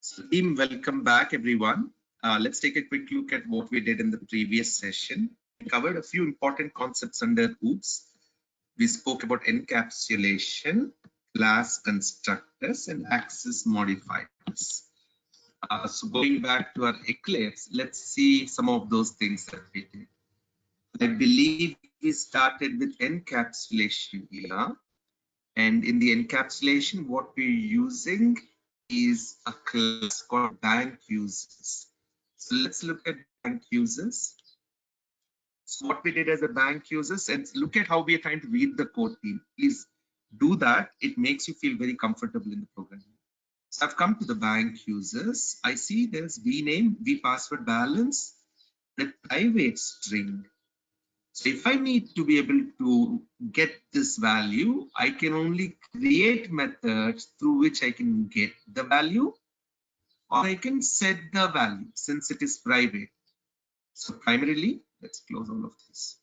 So team, welcome back everyone. Let's take a quick look at what we did in the previous session. We covered a few important concepts under OOPS. We spoke about encapsulation, class constructors, and access modifiers. So going back to our Eclipse, let's see some of those things that we did. I believe we started with encapsulation here. And in the encapsulation, what we're using is a class called bank users. So let's look at bank users. So what we did as a bank users, and look at how we are trying to read the code team. Please do that. It makes you feel very comfortable in the program. So I've come to the bank users. I see there's vname, vpassword balance, the private string. So if I need to be able to get this value, I can only create methods through which I can get the value, or I can set the value since it is private. So primarily, let's close all of this.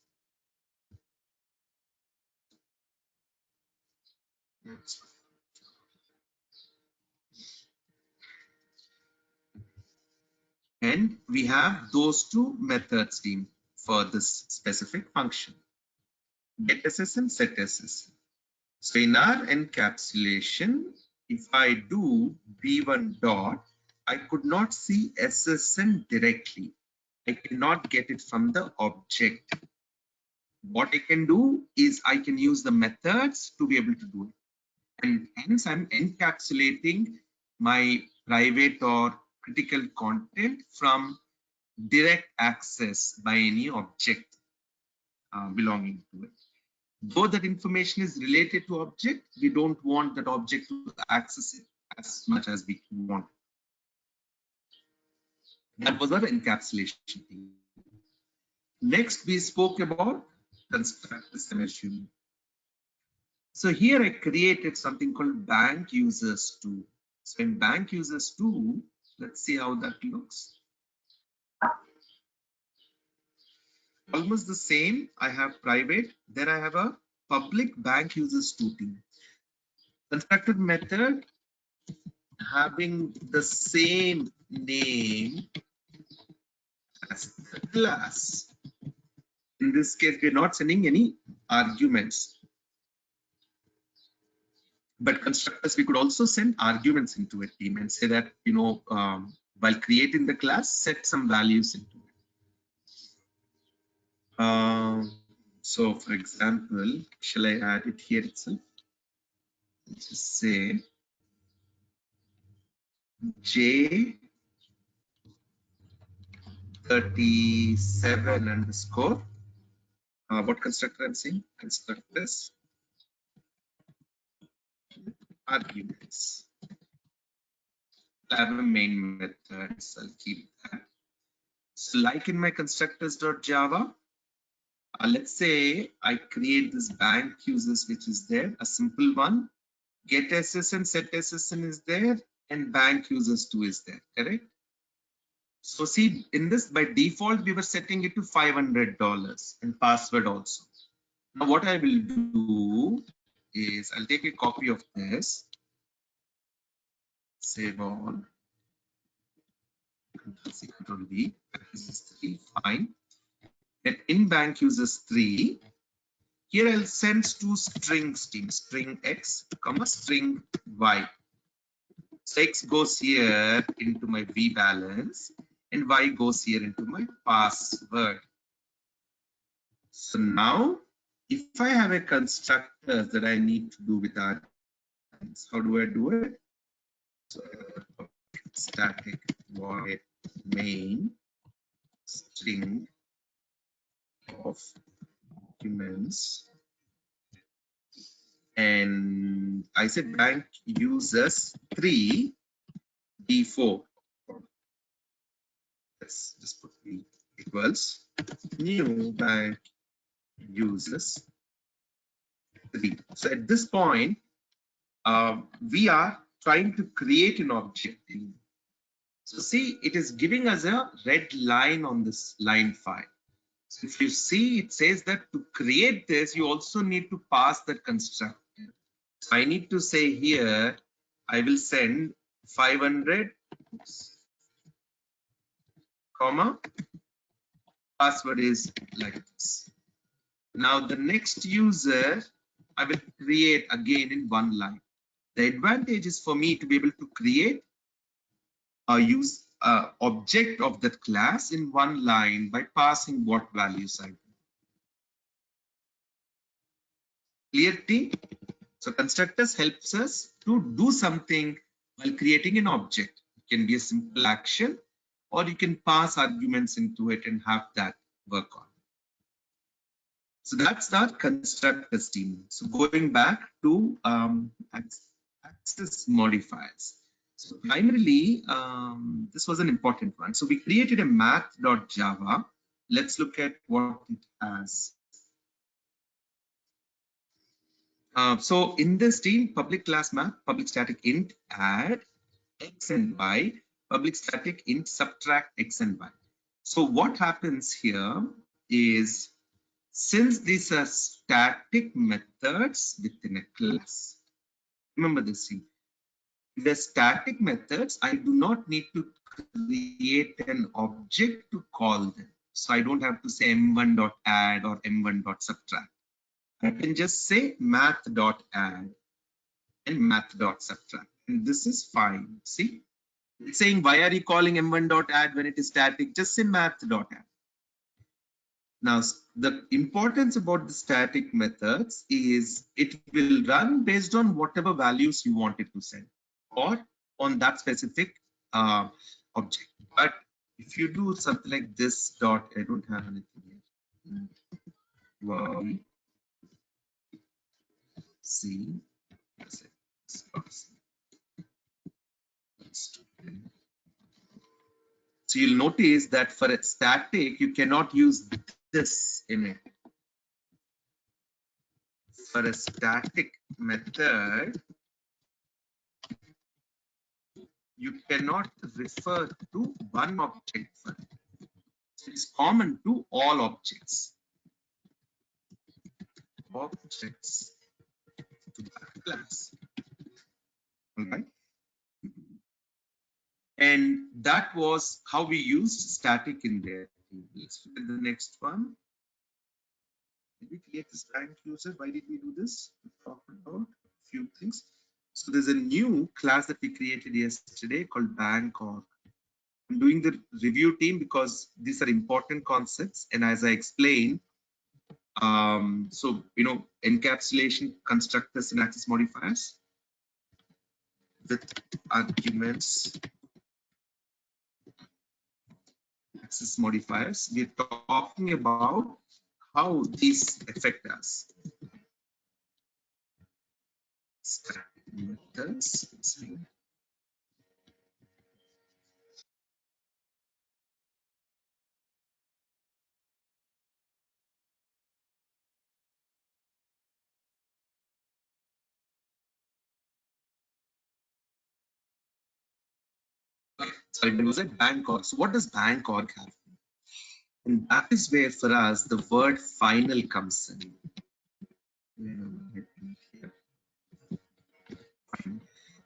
And we have those two methods team for this specific function. Get SSN, set SSN. So in our encapsulation, if I do v1 dot, I could not see SSN directly. I cannot get it from the object. What I can do is I can use the methods to be able to do it. And hence I'm encapsulating my private or critical content from direct access by any object belonging to it. Though that information is related to object, we don't want that object to access it as much as we want. That was our encapsulation thing. Next, we spoke about constructors, I'm assuming. So here I created something called bank users 2. So in bank users 2, let's see how that looks. Almost the same. I have private, then I have a public bank users 2 team. Constructor method having the same name as the class. In this case, we're not sending any arguments. But constructors, we could also send arguments into a team and say that, you know, while creating the class, set some values into it. So for example, shall I add it here itself? Let's just say J37 underscore. What constructor I'm saying? Constructors arguments. I have a main method, so I'll keep that. So like in my constructors.java, let's say I create this bank users, which is there, a simple one. Get SSN, set SSN is there, and bank users 2 is there, correct? So see, in this by default, we were setting it to $500 and password also. Now what I will do is I'll take a copy of this, save all, Control V, this is 3, fine. And in bank users 3, here I'll send two strings team, string X, comma string Y. So X goes here into my V balance and Y goes here into my password. So now if I have a constructor that I need to do with that, how do I do it? So static void main string of documents, and I said bank users 3 D4. Let's just put V equals new bank users 3. So at this point, we are trying to create an object. So see, it is giving us a red line on this line 5. So if you see, it says that to create this, you also need to pass the constructor. So I need to say here, I will send 500 comma, password is like this. Now the next user I will create again in one line. The advantage is for me to be able to create a use object of that class in one line by passing what values I do. Clear team? So constructors helps us to do something while creating an object. It can be a simple action, or you can pass arguments into it and have that work on. So that's our constructors team. So going back to access modifiers. So primarily, this was an important one. So we created a math.java. Let's look at what it has. So in this team, public class math, public static int add x and y, public static int subtract x and y. So what happens here is, since these are static methods within a class, remember this thing, the static methods, I do not need to create an object to call them. So I don't have to say m1.add or m1.subtract. I can just say math.add and math.subtract. And this is fine. See, it's saying, why are you calling m1.add when it is static? Just say math.add. Now, the importance about the static methods is it will run based on whatever values you want it to send, or on that specific object. But if you do something like this dot, I don't have anything here. Wow. See, so you'll notice that for a static, you cannot use this in it. For a static method, you cannot refer to one object for it. So it's common to all objects. Objects to that class. All right. And that was how we used static in there. Let's look at the next one. Did we create this bank user? Why did we do this? We talked about a few things. So there's a new class that we created yesterday called bank org. I'm doing the review team because these are important concepts. And as I explained, so, you know, encapsulation, constructors, and access modifiers with arguments, access modifiers. We're talking about how these affect us. Static methods. Sorry, there was a bank org. So what does bank org have? And that is where for us the word final comes in.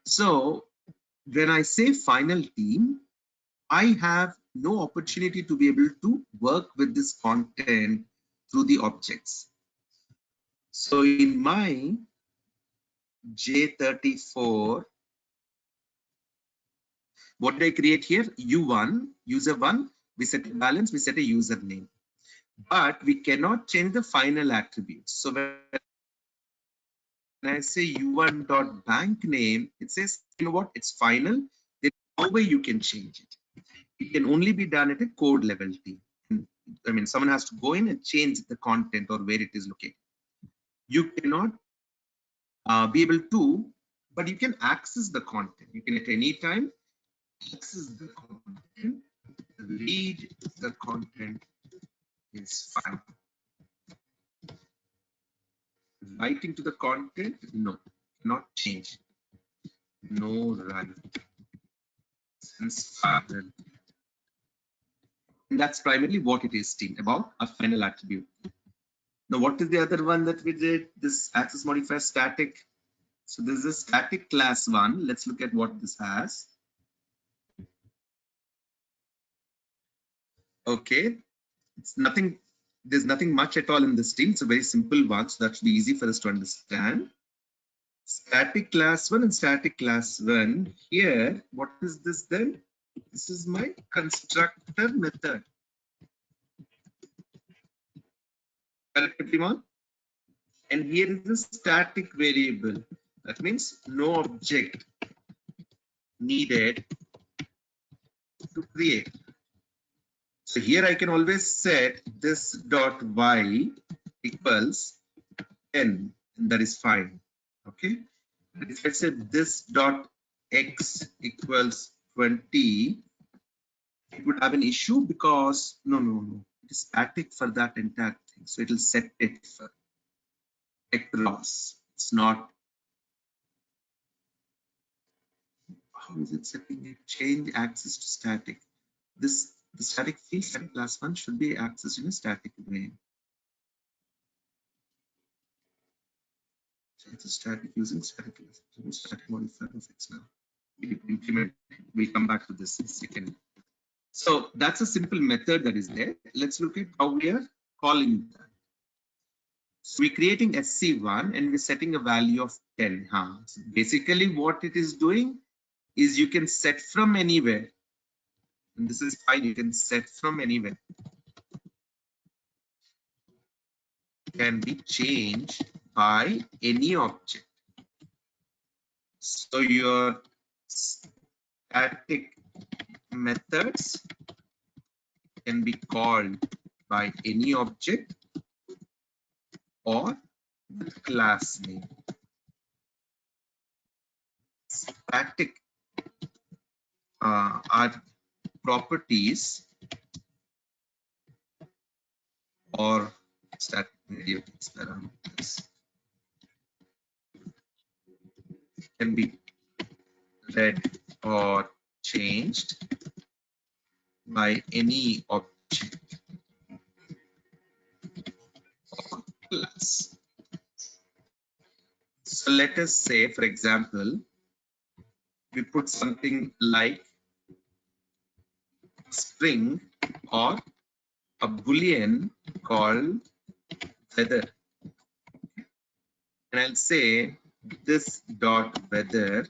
So when I say final team, I have no opportunity to be able to work with this content through the objects. So in my J34, what did I create here? U1, user 1, we set a balance, we set a username. But we cannot change the final attributes. So when I say u1.bank name, it says, you know what, it's final. There's no way you can change it. It can only be done at a code level team. I mean, someone has to go in and change the content or where it is located. You cannot be able to, but you can access the content. You can at any time access the content, read the content is fine. Writing to the content, no, not change. No write. Since and that's primarily what it is, team, about a final attribute. Now, what is the other one that we did? This access modifier static. So this is a static class one. Let's look at what this has. Okay, it's nothing. There's nothing much at all in this team. It's a very simple one, so that should be easy for us to understand. Static class 1 and static class 1. Here, what is this then? This is my constructor method. Correct, everyone? And here is the static variable. That means no object needed to create. So here I can always set this dot y equals 10, and that is fine. Okay. But if I said this dot x equals 20, it would have an issue because no, it is static for that entire thing. So it will set it for across. It's not. How is it setting it? Change access to static. The static field static class 1 should be accessed in a static way. It's a static using static class. Static modifier of x now. We implement. We'll come back to this in a second. So that's a simple method that is there. Let's look at how we are calling that. So we're creating SC1 and we're setting a value of 10. So basically what it is doing is you can set from anywhere. And this is fine, you can set from anywhere. Can be changed by any object. So your static methods can be called by any object or the class name. Static are properties or static variables parameters can be read or changed by any object or class. So let us say, for example, we put something like string or a boolean called weather, and I'll say this dot weather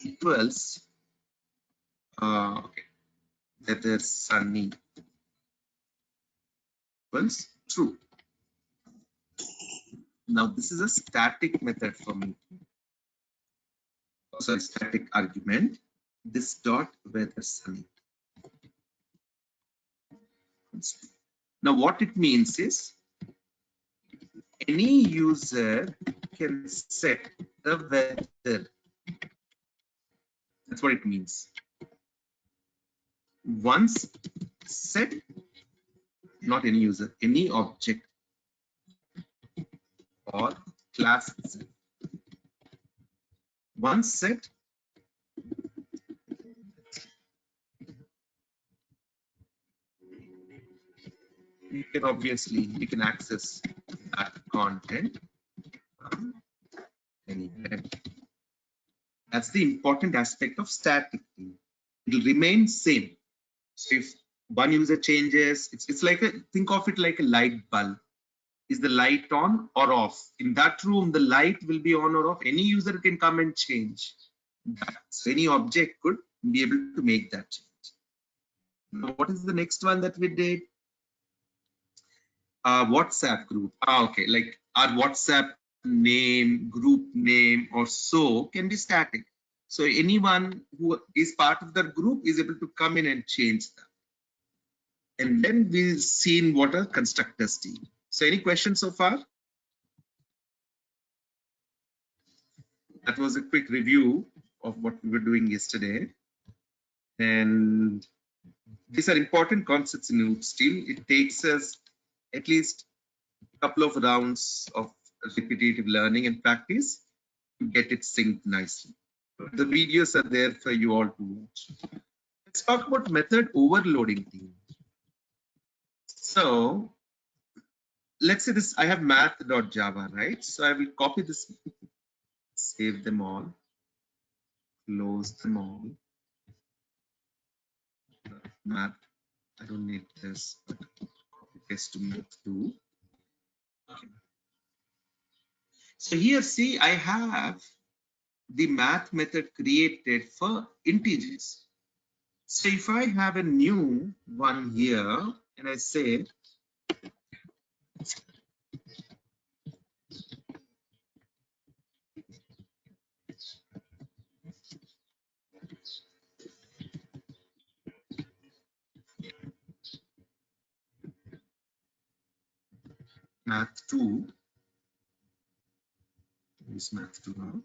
equals weather sunny equals true. Now this is a static method for me. Sorry, static argument. This dot weather sunny. Now what it means is any user can set the weather. That's what it means. Once set, not any user, any object or class itself. Once set, you can access that content from anywhere. That's the important aspect of static thing. It will remain same. So if one user changes, it's like think of it like a light bulb. Is the light on or off? In that room, the light will be on or off. Any user can come and change that. So any object could be able to make that change. Now, what is the next one that we did? WhatsApp group. Okay, like our WhatsApp name, group name, or so can be static. So anyone who is part of that group is able to come in and change that. And then we've seen what are constructors do. So any questions so far? That was a quick review of what we were doing yesterday. And these are important concepts in OOP still. It takes us at least a couple of rounds of repetitive learning and practice to get it synced nicely. The videos are there for you all to watch. Let's talk about method overloading thing. So let's say this, I have math.java, right? So I will copy this, save them all, close them all, math. I don't need this, but copy paste to math2. Okay. So here, see, I have the math method created for integers. So if I have a new one here and I say math2, use math2 now.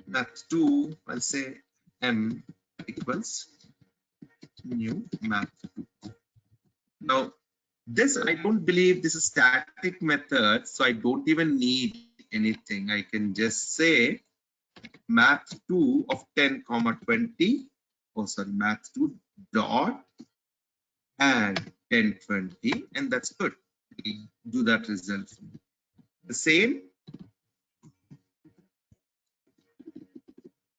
Math2, I'll say m equals new math2. Now, this I don't believe this is static method, so I don't even need anything. I can just say math2 of 10 comma 20. Oh, sorry, math2 dot add 10 20, and that's good. We'll do that result. The same,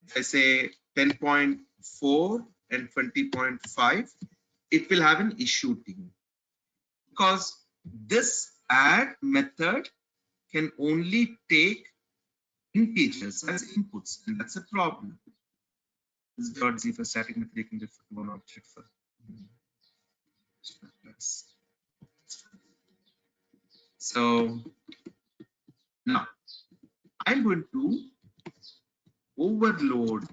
if I say 10.4 and 20.5, it will have an issue thing, because this add method can only take integers as inputs, and that's a problem. This is dot z for static method, you can refer to one object for. So now I'm going to overload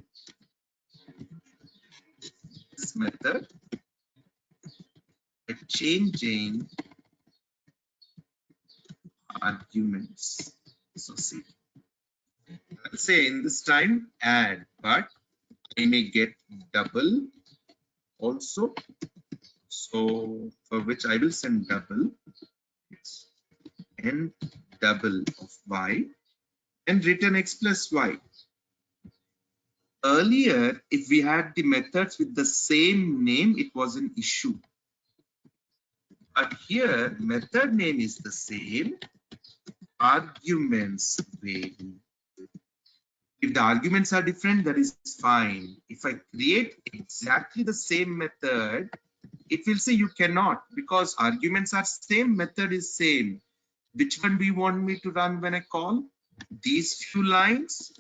this method by changing arguments. So see, let's say in this time add, but I may get double also. So for which I will send double and double of y and return x plus y. Earlier, if we had the methods with the same name, it was an issue. But here, method name is the same, arguments vary. If the arguments are different, that is fine. If I create exactly the same method, it will say you cannot, because arguments are same, method is same. Which one do you want me to run when I call? These few lines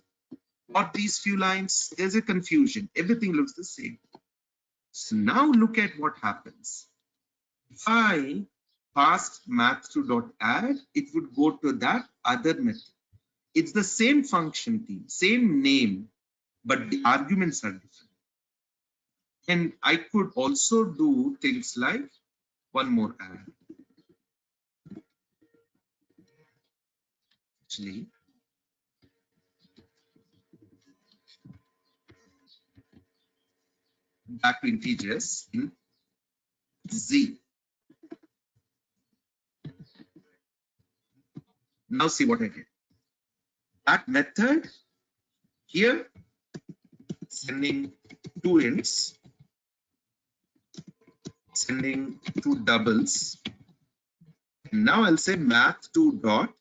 or these few lines? There's a confusion. Everything looks the same. So now look at what happens. If I passed math2.add, it would go to that other method. It's the same function team, same name, but the arguments are different. And I could also do things like one more add. Actually, back to integers in Z. Now see what I did. That method here, sending two ints, sending two doubles. Now I'll say math2 dot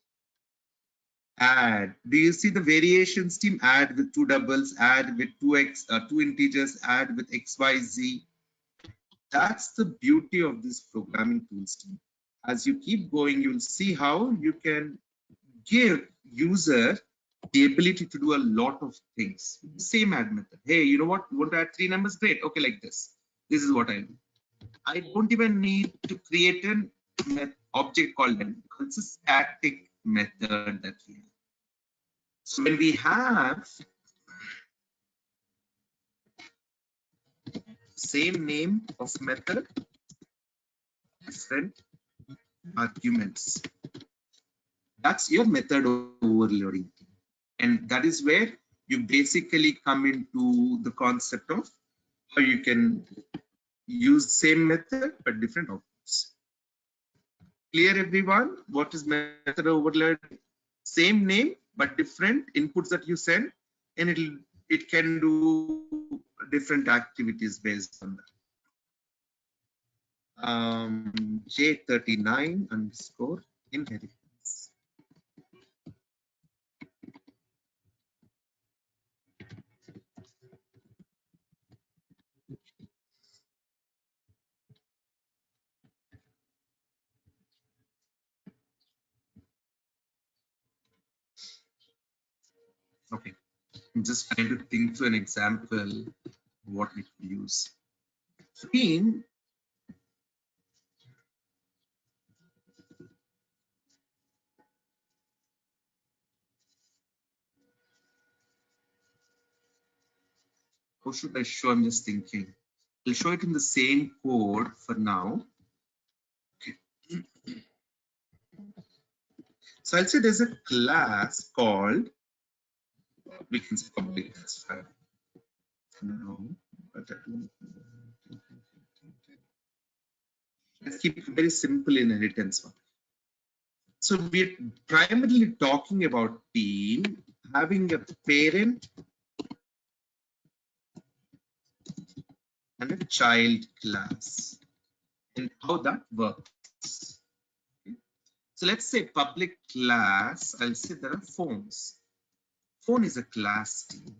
add. Do you see the variations team? Add with two doubles, add with two integers, add with xyz. That's the beauty of this programming tools team. As you keep going, you'll see how you can give user the ability to do a lot of things. Same add method. Hey, you know what? You want to add three numbers? Great. Okay, like this. This is what I do. I don't even need to create an object called them. It's a static method that we have. So when we have same name of method, different arguments, that's your method overloading. And that is where you basically come into the concept of how you can use same method but different outputs. Clear everyone? What is method overload? Same name but different inputs that you send, and it can do different activities based on that. J39 underscore inheritance. Okay, I'm just trying to think through an example what we could use. Team, how should I show? I'm just thinking. I'll show it in the same code for now. Okay. So I'll say there's a class called, we can say public, that's fine. No, but I don't. Let's keep it very simple inheritance one. So we're primarily talking about team having a parent and a child class and how that works. Okay. So let's say public class, I'll say there are phones. Phone is a class team.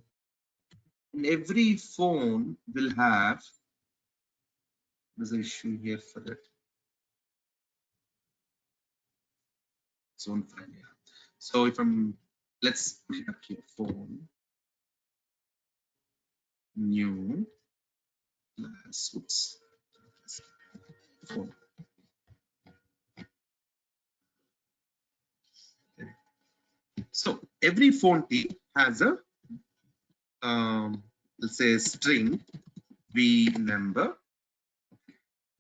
And every phone will have, there's an issue here for that. Zone file, yeah. So if I'm, let's put it up here, phone, new, class, oops, phone. Okay. So every phone team has a, let's say string v number.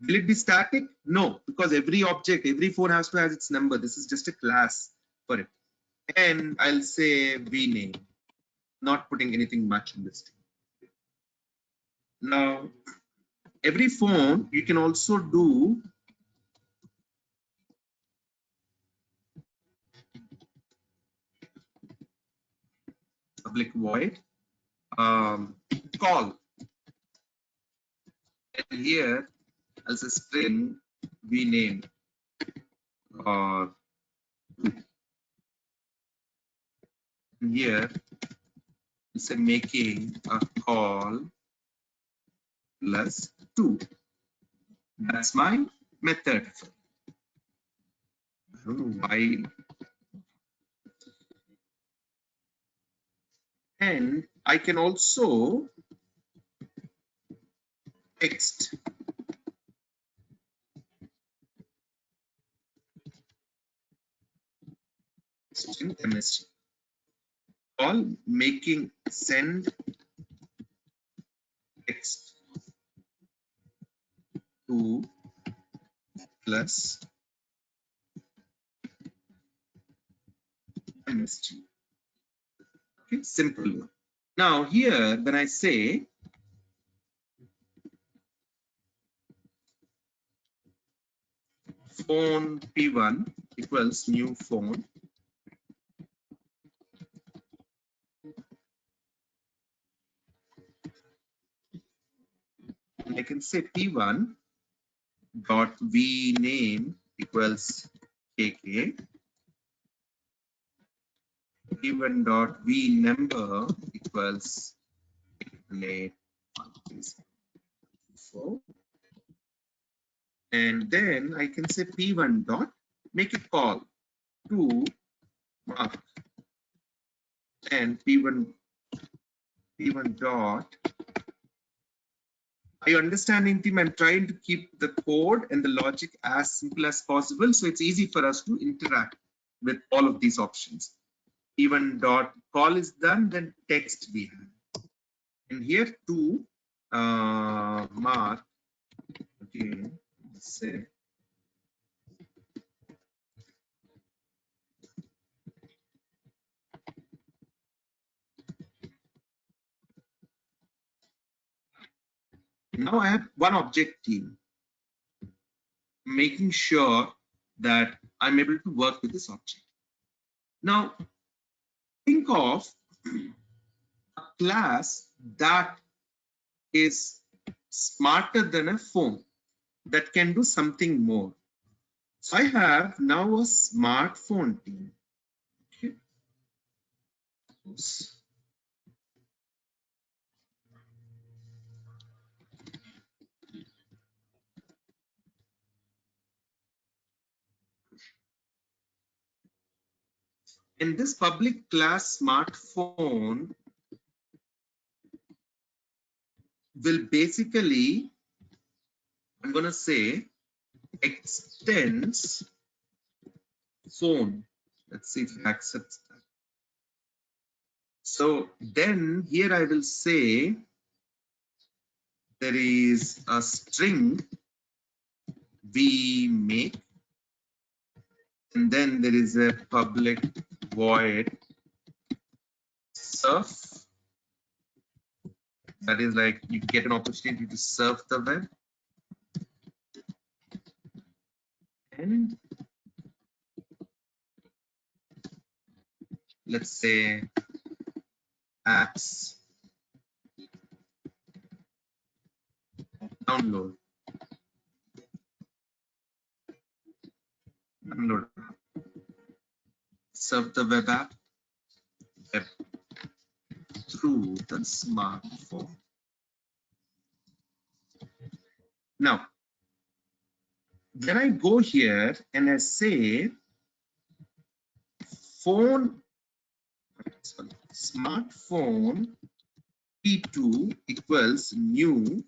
Will it be static? No, because every object, every phone has to have its number. This is just a class for it. And I'll say v name, not putting anything much in this. Now, every phone you can also do public void call. And here I'll say string v name or here I'll say making a call plus 2. That's my method. I don't know why. And I can also text string msg call making send text to plus msg. Okay, simple. Now here when I say phone p1 equals new phone, I can say p1 dot v name equals kk, p1 dot v number equals 8, and then I can say p1 dot make it call to mark, and p1 dot. Are you understanding, team? I'm trying to keep the code and the logic as simple as possible, so it's easy for us to interact with all of these options. P1 dot call is done, then text we have, and here to mark. Okay, let's say now I have one object team, making sure that I'm able to work with this object. Now, think of a class that is smarter than a phone, that can do something more. So I have now a smartphone team. Okay. And this public class smartphone will basically, I'm going to say, extends phone. Let's see if it accepts that. So then here I will say there is a string we make, and then there is a public void surf. That is like you get an opportunity to surf the web. And let's say apps download. Surf the web app through the smartphone. Now, when I go here and I say smartphone P2 equals new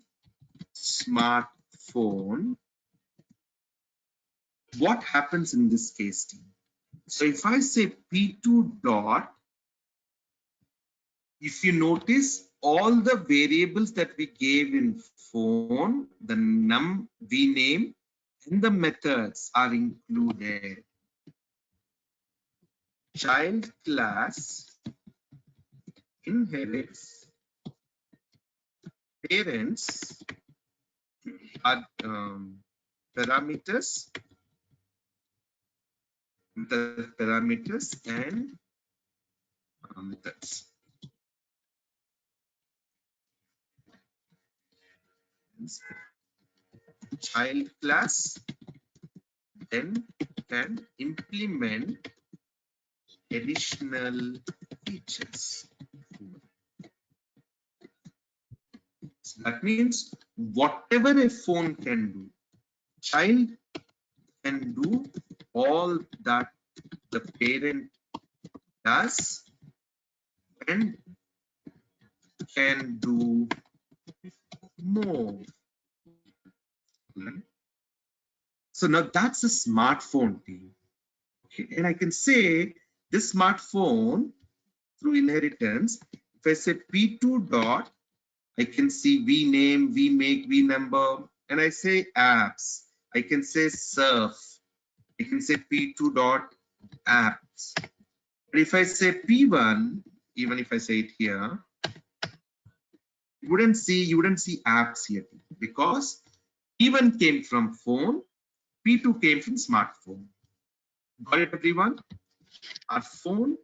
smartphone, what happens in this case, team? So if I say P2 dot, if you notice all the variables that we gave in phone, the vname and the methods are included. Child class inherits parents are parameters, the parameters and methods. Child class then can implement additional features. So that means whatever a phone can do, child can do all that the parent does and can do more. So now that's a smartphone team. Okay. And I can say this smartphone through inheritance, if I say P2 dot, I can see vname, vmake, vnumber, and I say apps. I can say surf. I can say P2 dot apps. But if I say P1, even if I say it here, you wouldn't see apps here because P1 came from phone, P2 came from smartphone. Got it, everyone? Our phone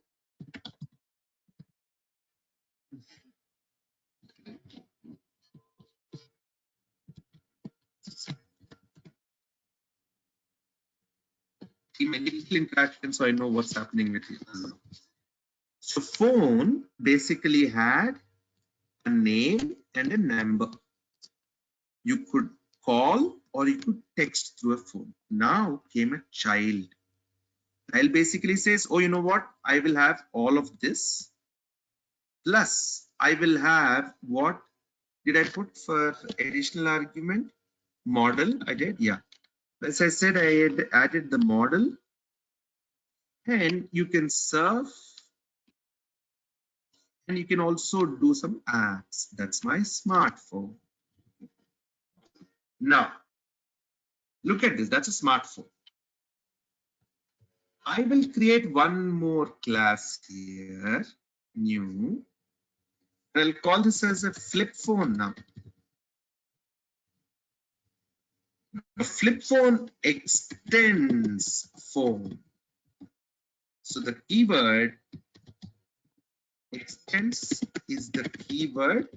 digital interaction, so I know what's happening with you. So phone basically had a name and a number. You could call or you could text through a phone. Now came a child. Child basically says, oh, you know what? I will have all of this. Plus, I will have what did I put for additional argument? Model, I did, yeah. As I said, I had added the model. And you can surf and you can also do some apps. That's my smartphone. Now, look at this. That's a smartphone. I will create one more class here, new. I'll call this as a flip phone now. The flip phone extends phone. So the keyword extends is the keyword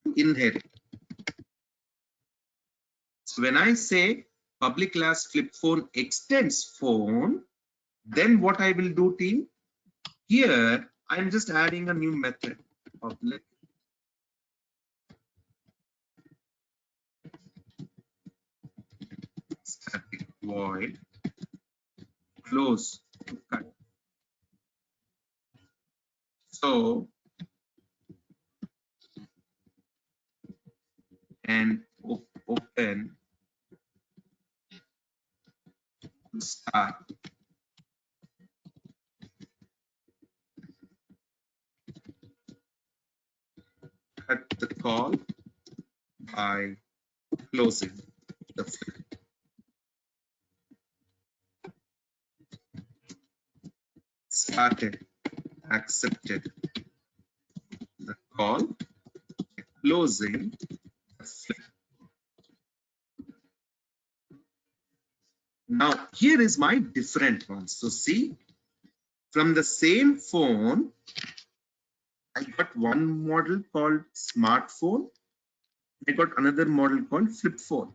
to inherit. So when I say public class flip phone extends phone, then what I will do, team? Here, I'm just adding a new method, public static void close to cut. So and open to start. Cut the call by closing the flip. Started, accepted the call, closing the flip. Now here is my different one. So see, from the same phone, I got one model called smartphone. I got another model called flip phone.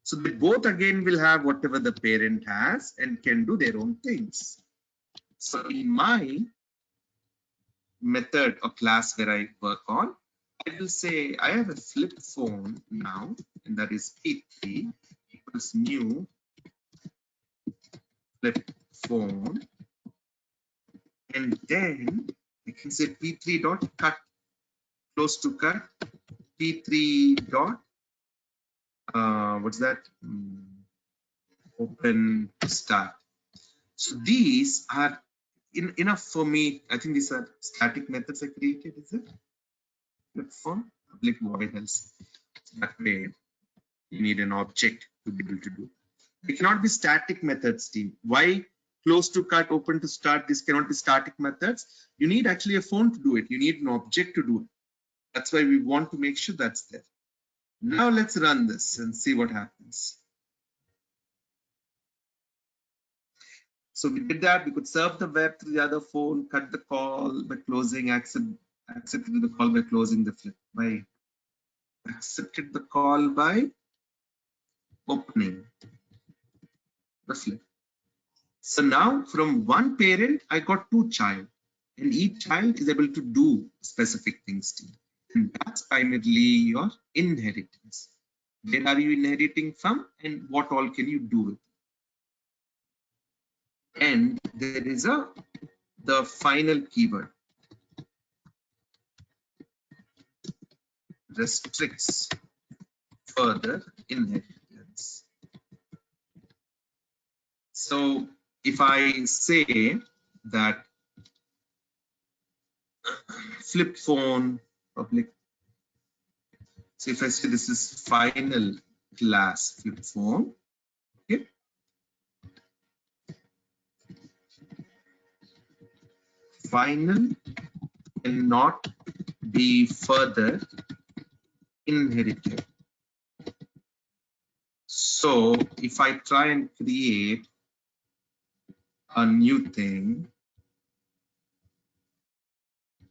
So they both again will have whatever the parent has and can do their own things. So in my method or class where I work on, I will say I have a flip phone now, and that is P3 equals new flip phone, and then I can say P3 dot cut, close to cut, P3 dot what's that? Open start. So these are enough for me. I think these are static methods I created. Is it? Flip phone, public void else. That way, you need an object to be able to do. It cannot be static methods, team. Why close to cut, open to start? This cannot be static methods. You need actually a phone to do it. You need an object to do it. That's why we want to make sure that's there. Now let's run this and see what happens. So we did that. We could serve the web through the other phone, cut the call by closing, accepted the call by closing the flip. By accepted the call by opening the flip. So now from one parent, I got two child, and each child is able to do specific things to you. And that's primarily your inheritance. Where are you inheriting from, and what all can you do with it? And there is the final keyword, restricts further inheritance. So if I say that flip phone public, so if I say this is final class flip phone, okay, final cannot be further inherited. So if I try and create a new thing,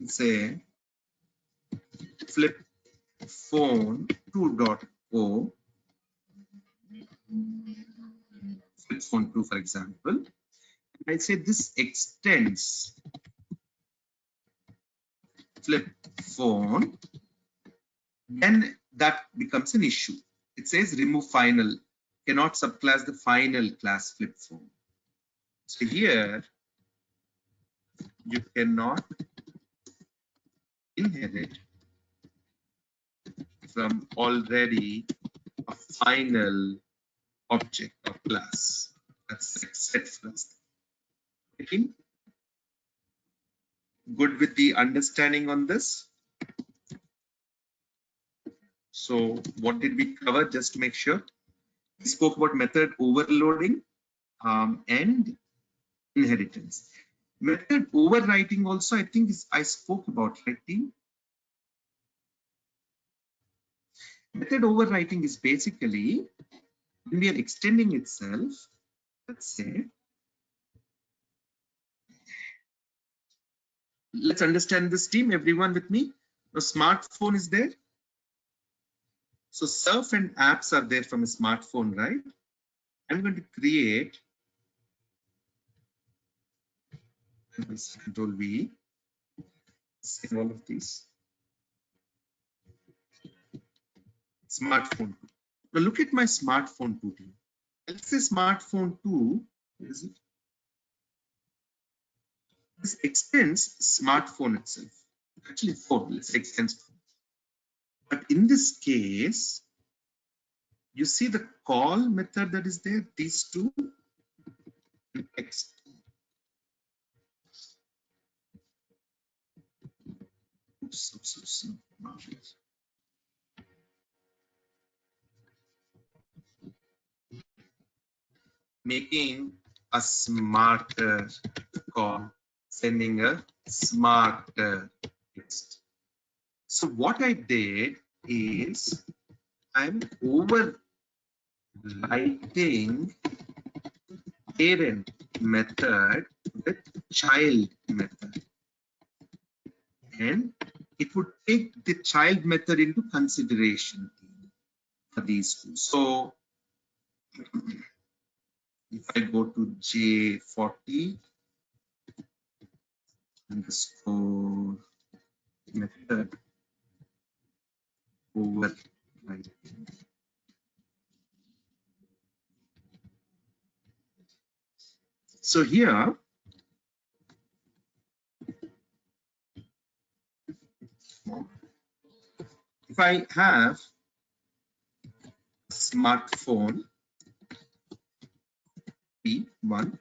say flip phone 2.0, flip phone 2 for example, I say this extends flip phone, then that becomes an issue. It says remove final, cannot subclass the final class flip phone. So here you cannot inherit from already a final object or class. That's set first. Okay. Good with the understanding on this? So what did we cover, just to make sure? We spoke about method overloading and inheritance. Method overwriting also, I think I spoke about, right team? Method overwriting is basically when we are extending itself, let's say, let's understand this team, everyone with me. The smartphone is there. So surf and apps are there from a smartphone, right? I'm going to create Control V, save all of these. Smartphone 2. Now look at my smartphone 2 team. Let's say smartphone 2, where is it? This extends smartphone itself. Actually, phone, let's extend phone. But in this case, you see the call method that is there, these two, and text. Oops. Making a smarter call, sending a smarter text. So what I did is I'm overwriting parent method with child method, and it would take the child method into consideration for these two. So if I go to J40 underscore method overwriting. So here, if I have a smartphone P1,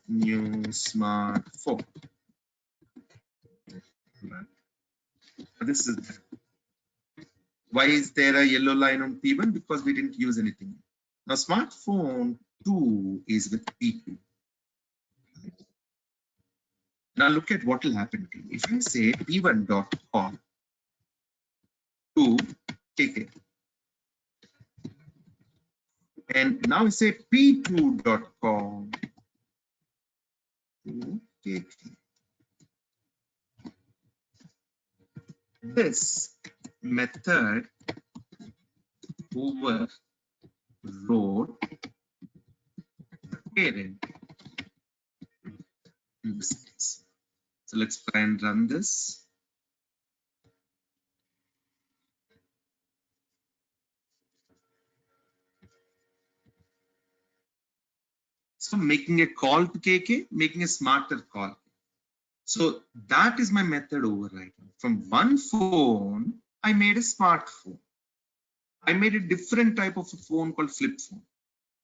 new smartphone. This is why is there a yellow line on P1? Because we didn't use anything. Now smartphone 2 is with P2. Now look at what will happen to you. If I say P1.com to KK, and now I say P2.com to KK. This method overrode parent in this case. So let's try and run this. So making a call to KK, making a smarter call. So that is my method overriding. From one phone, I made a smartphone. I made a different type of a phone called flip phone.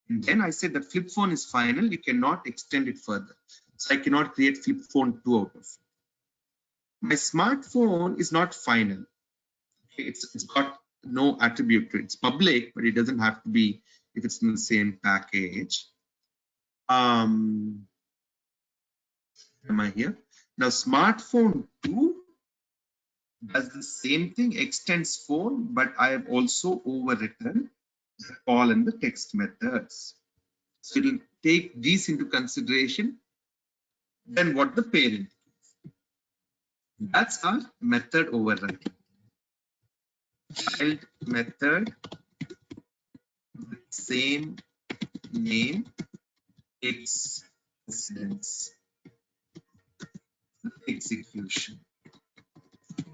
And then I said that flip phone is final. You cannot extend it further. So I cannot create flip phone 2 out of it. My smartphone is not final. Okay, it's got no attribute to it. It's public, but it doesn't have to be if it's in the same package. Am I here? Now smartphone 2 does the same thing, extends phone, but I have also overwritten the call and the text methods. So it will take these into consideration. Then what the parent? That's our method overriding. Child method with same name, its precedence, execution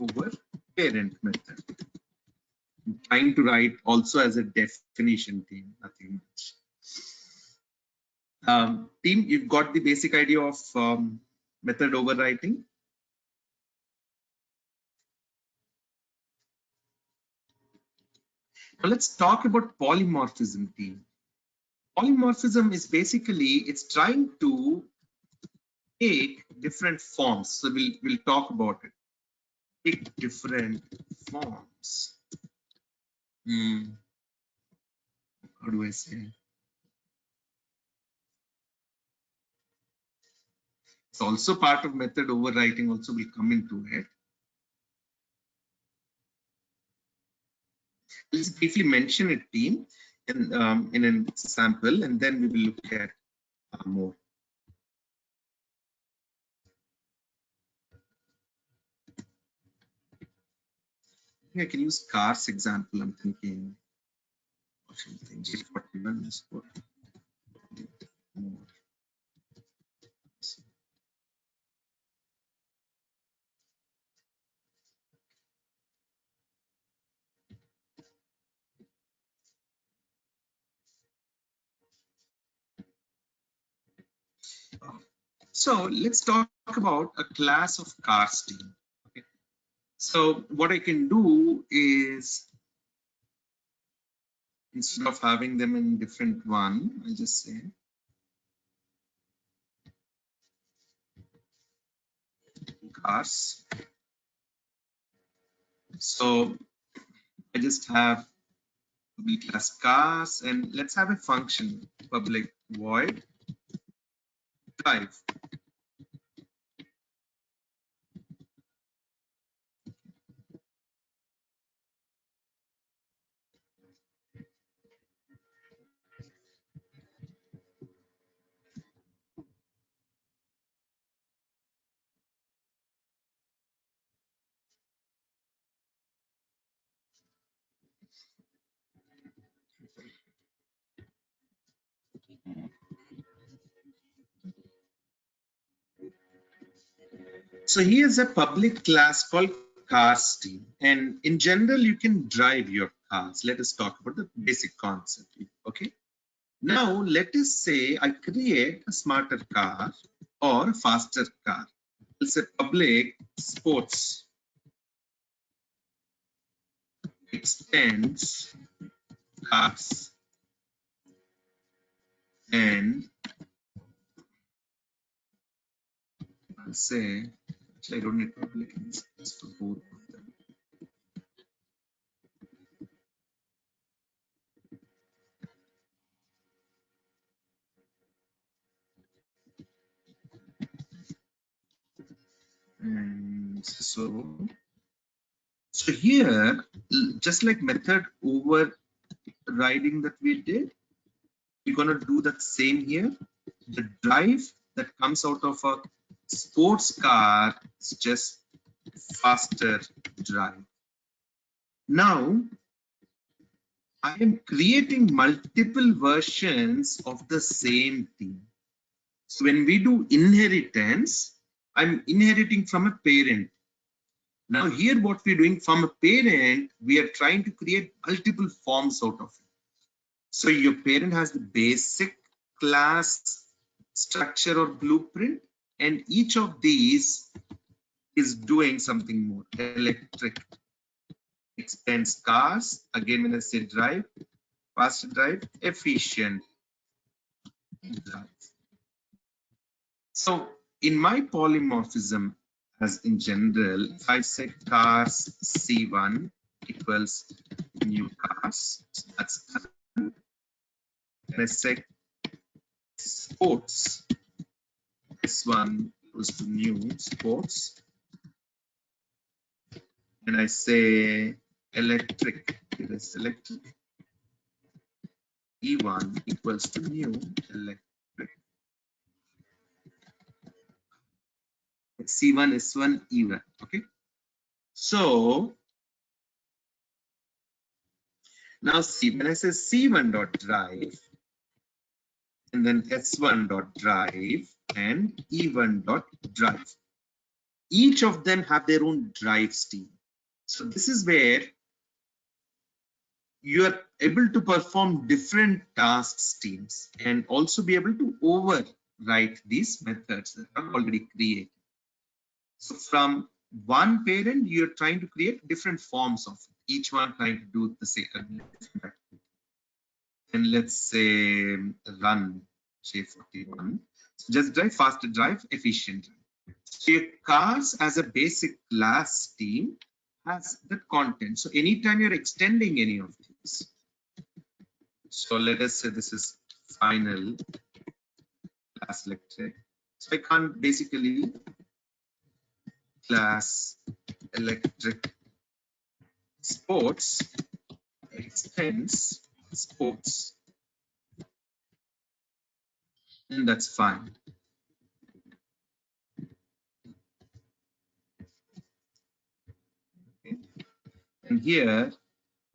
over parent method. I'm trying to write also as a definition team, nothing much. Team, you've got the basic idea of method overwriting. Now let's talk about polymorphism, team. Polymorphism is basically, it's trying to take different forms. So we'll talk about it. Take different forms. How do I say? It's also part of method overwriting, also will come into it. Let's briefly mention it, team, in an example, and then we will look at more. I can use cars example. I'm thinking of something. J41 is what more. So let's talk talk about a class of cars team. Okay. So what I can do is, instead of having them in different one, I'll just say cars. So I just have public class cars, and let's have a function public void drive. So here's a public class called cars team, and in general you can drive your cars. Let us talk about the basic concept. Okay. Now let us say I create a smarter car or a faster car. It's a public sports extends cars, and I'll say actually I don't need public instance for both of them. And so here, just like method overriding that we did, we're gonna do that same here. The drive that comes out of a sports car is just faster drive. Now I am creating multiple versions of the same thing. So when we do inheritance, I'm inheriting from a parent. Now here what we're doing from a parent, we are trying to create multiple forms out of it. So your parent has the basic class structure or blueprint, and each of these is doing something more. Electric extends cars. Again, when I say drive, faster drive, efficient drive. So in my polymorphism, as in general, if I say cars C1 equals new cars, so that's done. And I say sports S1 equals to new sports, and I say electric, it is electric E1 equals to new electric C1 S1 E1. Okay, so now see, when I say C1 dot drive and then S1 dot drive and E1 dot drive, each of them have their own drive stream. So this is where you are able to perform different task streams and also be able to overwrite these methods that are already created. So from one parent, you're trying to create different forms of it, each one trying to do the same. And let's say run J41. So just drive, faster drive, efficient. So your cars as a basic class team has that content. So anytime you're extending any of these, so let us say this is final class electric. So I can't basically class electric sports extends sports, and that's fine. Okay. And here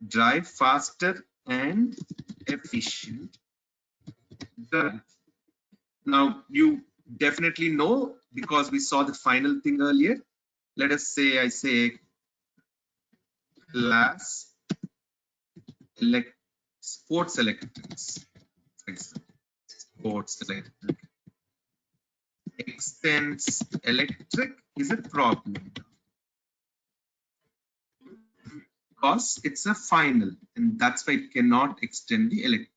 drive faster and efficient drive. Now you definitely know, because we saw the final thing earlier. Let us say I say class sports electrics, sports electric. extends electric is a problem because it's a final, and that's why it cannot extend the electric.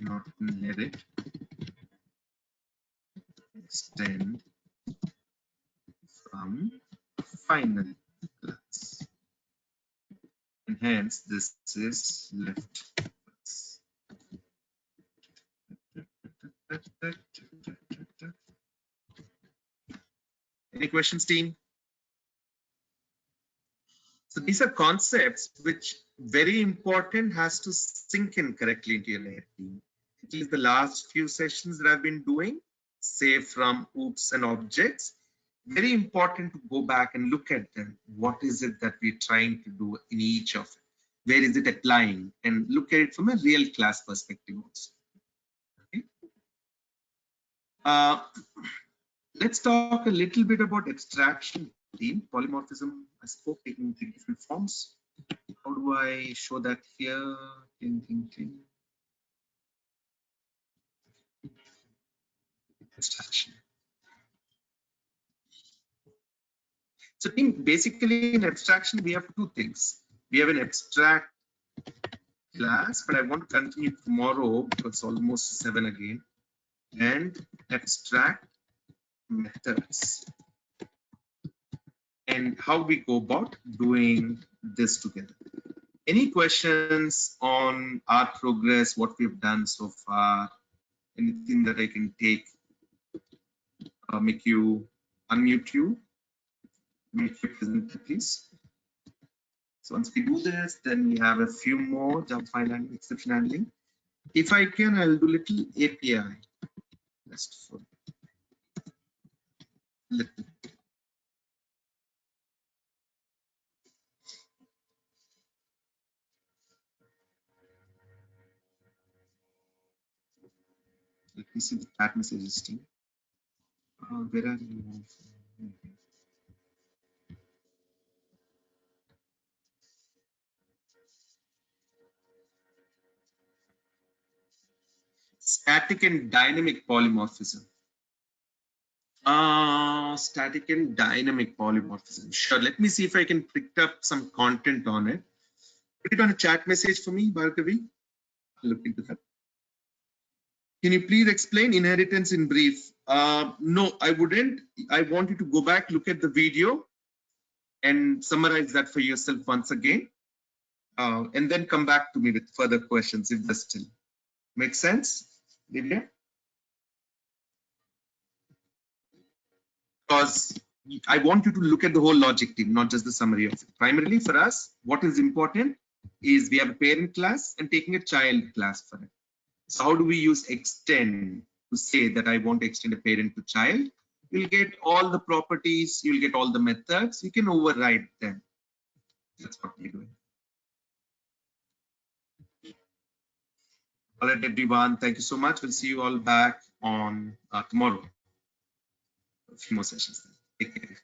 Not let it extend from final class, and hence this is left. Any questions, team? So these are concepts which very important has to sink in correctly into your head, team. At least the last few sessions that I've been doing, say from OOPS and objects, very important to go back and look at them. What is it that we're trying to do in each of it? Where is it applying? And look at it from a real class perspective also. Okay. Let's talk a little bit about abstraction, team. Polymorphism, I spoke, taking different forms. How do I show that here? Abstraction. So basically in abstraction, we have two things. We have an abstract class, but I want to continue tomorrow because it's almost 7 again. And abstract methods. And how we go about doing this together. Any questions on our progress, what we've done so far? Anything that I can take? Make you unmute you. Make you present, please. So once we do this, then we have a few more Java file and exception handling. If I can, I'll do little API. Just for little. Let me see the chat messages team. Where are you? Static and dynamic polymorphism. Static and dynamic polymorphism. Sure. Let me see if I can pick up some content on it. Put it on a chat message for me, Bhargavi. I'll look into that. Can you please explain inheritance in brief? No, I wouldn't. I want you to go back, look at the video, and summarize that for yourself once again, and then come back to me with further questions if that still makes sense, Divya? Because I want you to look at the whole logic team, not just the summary of it. Primarily for us, what is important is we have a parent class and taking a child class for it. So how do we use extend to say that I want to extend a parent to child? You'll get all the properties, you'll get all the methods, you can override them. That's what we're doing. All right, everyone. Thank you so much. We'll see you all back on tomorrow. A few more sessions. Take care.